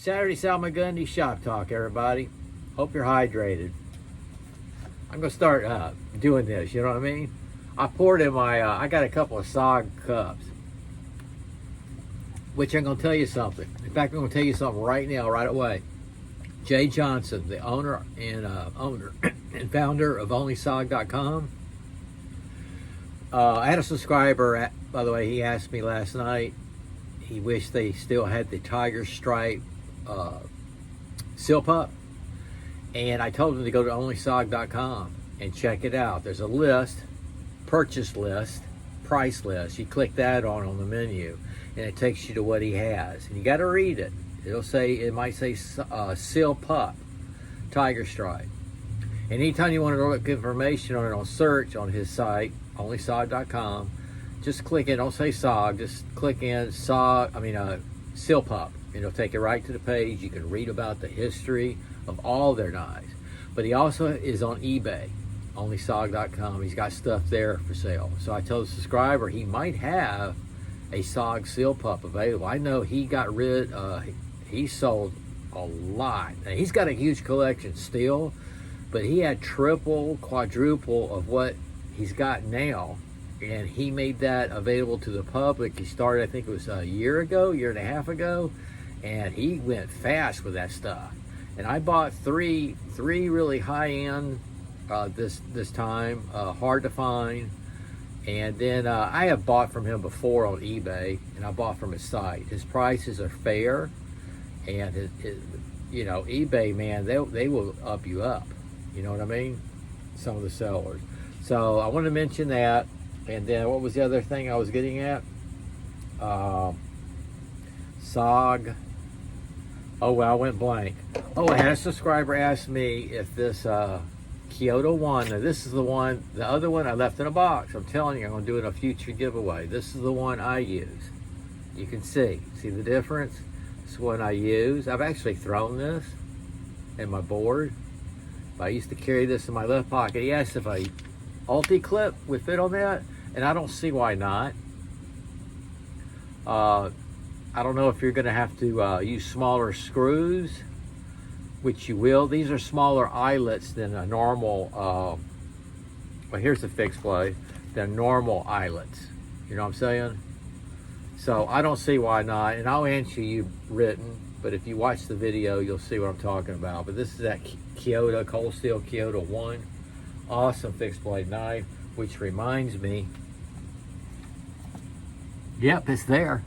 Saturday Salmagundi shop talk, everybody. Hope you're hydrated. I'm gonna start doing this, you know what I mean? I poured in my, I got a couple of SOG cups, which I'm gonna tell you something. In fact, I'm gonna tell you something right now, right away. Jay Johnson, the owner and founder of OnlySOG.com. I had a subscriber, by the way, he asked me last night, he wished they still had the Tiger Stripe Seal Pup. And I told him to go to OnlySOG.com and check it out. There's a list, purchase list, price list. You click that on the menu, and it takes you to what he has. And you got to read it. It might say Seal Pup, Tiger Stripe. And anytime you want to look information on it on search on his site, OnlySOG.com, just click in. Don't say SOG. Just click in Seal Pup. And it'll take you right to the page. You can read about the history of all their knives. But he also is on eBay, OnlySOG.com. He's got stuff there for sale. So I told the subscriber he might have a SOG Seal Pup available. I know he got rid. He sold a lot. Now, he's got a huge collection still, but he had triple, quadruple of what he's got now. And he made that available to the public. He started, I think it was a year and a half ago, and he went fast with that stuff. And I bought three really high-end this time, hard to find. And then I have bought from him before on eBay, and I bought from his site. His prices are fair, and eBay, man, they will up you up. You know what I mean? Some of the sellers. So I wanted to mention that. And then what was the other thing I was getting at? SOG. Oh, well, I went blank. Oh, I had a subscriber ask me if this Kyoto one, now this is the one, the other one I left in a box. I'm telling you, I'm going to do it in a future giveaway. This is the one I use. You can see the difference? This is one I use. I've actually thrown this in my board. I used to carry this in my left pocket. He asked if a Ulti-clip would fit on that, and I don't see why not. I don't know if you're going to have to use smaller screws, which you will. These are smaller eyelets than a normal, well, here's the fixed blade, than normal eyelets. You know what I'm saying? So I don't see why not, and I'll answer you written, but if you watch the video, you'll see what I'm talking about. But this is that Kyoto, Cold Steel Kyoto 1. Awesome fixed blade knife, which reminds me, yep, it's there.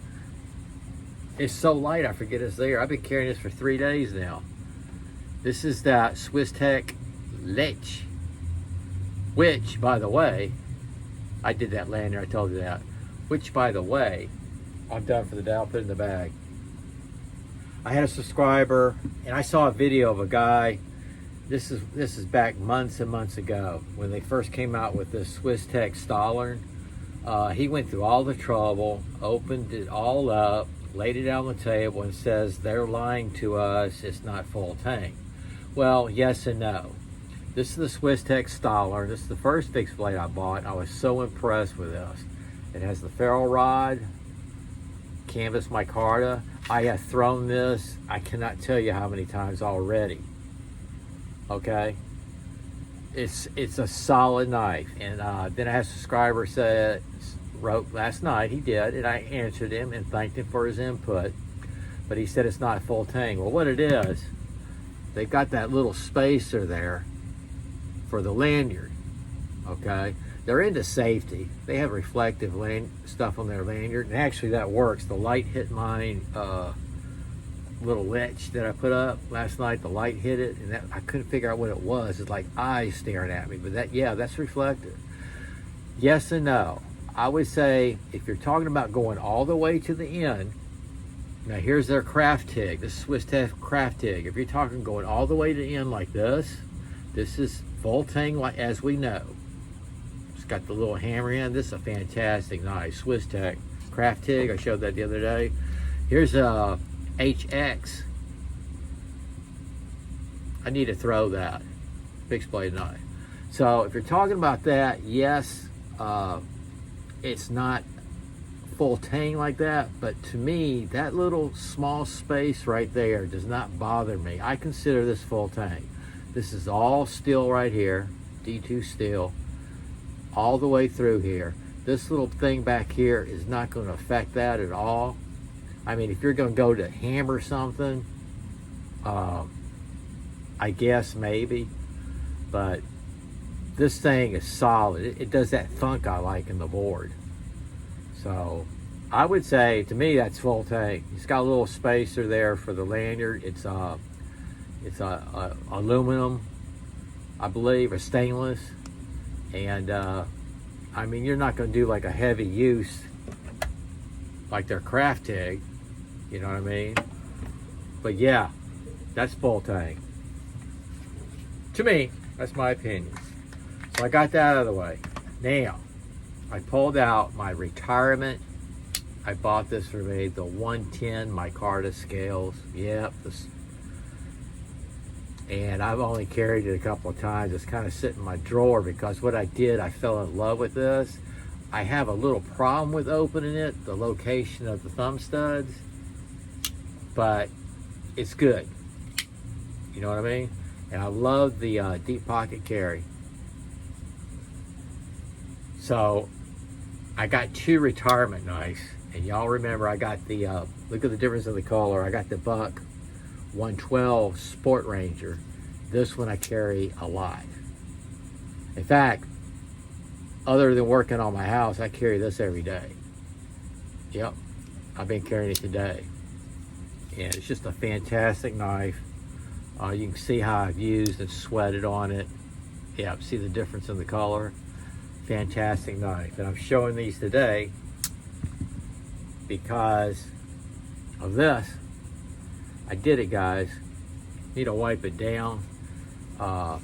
It's so light, I forget it's there. I've been carrying this for 3 days now. This is that Swiss Tech Lech, which, by the way, I did that lanyard, I told you that. Which, by the way, I'm done for the day. I'll put it in the bag. I had a subscriber, and I saw a video of a guy. This is back months and months ago when they first came out with this Swiss Tech Stahlern. He went through all the trouble, opened it all up, laid it out on the table, and says they're lying to us, it's not full tank. Well, yes and no. This is the Swiss Tech Stahlern. This is the first fixed blade I bought. I was so impressed with this. It has the ferrule rod, canvas micarta. I have thrown this, I cannot tell you how many times already. Okay, it's a solid knife. And then I had a subscriber wrote last night, he did, and I answered him and thanked him for his input, but he said it's not full tang. Well, what it is, they've got that little spacer there for the lanyard. Okay, they're into safety. They have reflective stuff on their lanyard, and actually that works. The light hit mine little ledge that I put up last night. The light hit it, and I couldn't figure out what it was. It's like eyes staring at me, but that's reflective. Yes and no. I would say if you're talking about going all the way to the end, now here's their craft TIG. This is Swiss Tech craft TIG. If you're talking going all the way to the end like this is full tang, like as we know. It's got the little hammer in. This is a fantastic knife. Swiss Tech craft TIG. I showed that the other day. Here's a HX. I need to throw that fixed blade knife. So if you're talking about that, yes, it's not full tank like that, but to me, that little small space right there does not bother me. I consider this full tank. This is all steel right here, D2 steel, all the way through here. This little thing back here is not going to affect that at all. I mean, if you're going to go to hammer something, I guess maybe, but this thing is solid. It does that thunk I like in the board. So I would say, to me, that's full tank. It's got a little spacer there for the lanyard. It's aluminum, I believe, or stainless. And I mean, you're not going to do like a heavy use like their craft tag, you know what I mean? But yeah, that's full tank. To me, that's my opinion. So I got that out of the way. Now, I pulled out my retirement. I bought this for me, the 110 micarta scales. Yep. And I've only carried it a couple of times. It's kind of sitting in my drawer because what I did, I fell in love with this. I have a little problem with opening it, the location of the thumb studs, but it's good. You know what I mean? And I love the deep pocket carry. So I got 2 retirement knives, and y'all remember I got the, look at the difference in the color. I got the Buck 112 Sport Ranger. This one I carry a lot. In fact, other than working on my house, I carry this every day. Yep, I've been carrying it today. And it's just a fantastic knife. You can see how I've used and sweated on it. Yeah, see the difference in the color? Fantastic knife. And I'm showing these today because of this. I did it, guys. Need to wipe it down. I've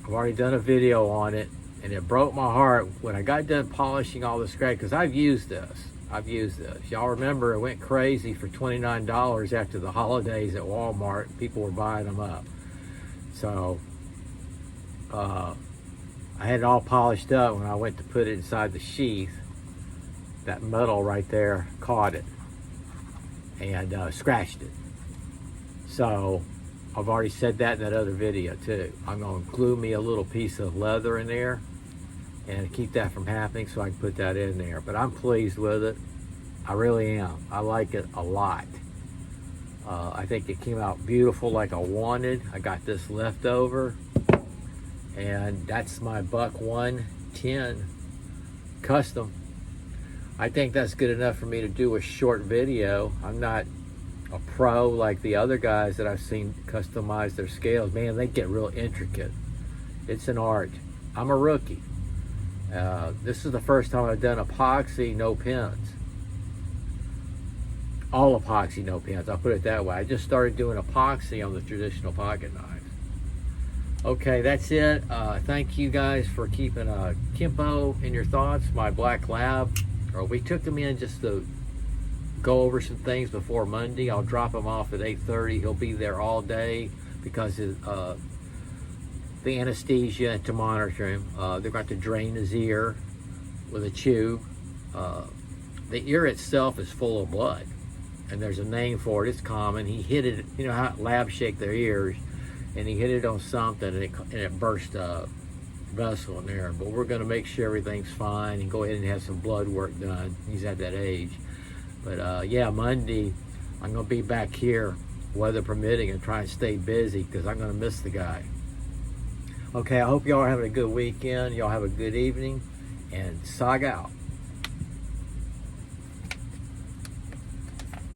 already done a video on it, and it broke my heart when I got done polishing all the scratch, because I've used this. Y'all remember it went crazy for $29 after the holidays at Walmart. People were buying them up. So I had it all polished up. When I went to put it inside the sheath, that metal right there caught it and scratched it. So I've already said that in that other video too. I'm going to glue me a little piece of leather in there and keep that from happening, so I can put that in there. But I'm pleased with it. I really am. I like it a lot. I think it came out beautiful like I wanted. I got this left over, and that's my Buck 110 custom. I think that's good enough for me to do a short video. I'm not a pro like the other guys that I've seen customize their scales. Man, they get real intricate. It's an art. I'm a rookie. This is the first time I've done epoxy, no pins. All epoxy, no pins. I'll put it that way. I just started doing epoxy on the traditional pocket knives. Okay, that's it. Thank you guys for keeping Kimbo in your thoughts. My black lab. We took him in just to go over some things before Monday. I'll drop him off at 8:30. He'll be there all day because of the anesthesia to monitor him. They're going to drain his ear with a tube. The ear itself is full of blood, and there's a name for it. It's common. He hit it, you know how labs shake their ears, and he hit it on something, and it burst a vessel in there. But we're going to make sure everything's fine and go ahead and have some blood work done. He's at that age. But yeah, Monday I'm going to be back here, weather permitting, and try and stay busy because I'm going to miss the guy. Okay, I hope y'all are having a good weekend. Y'all have a good evening, and Sog out.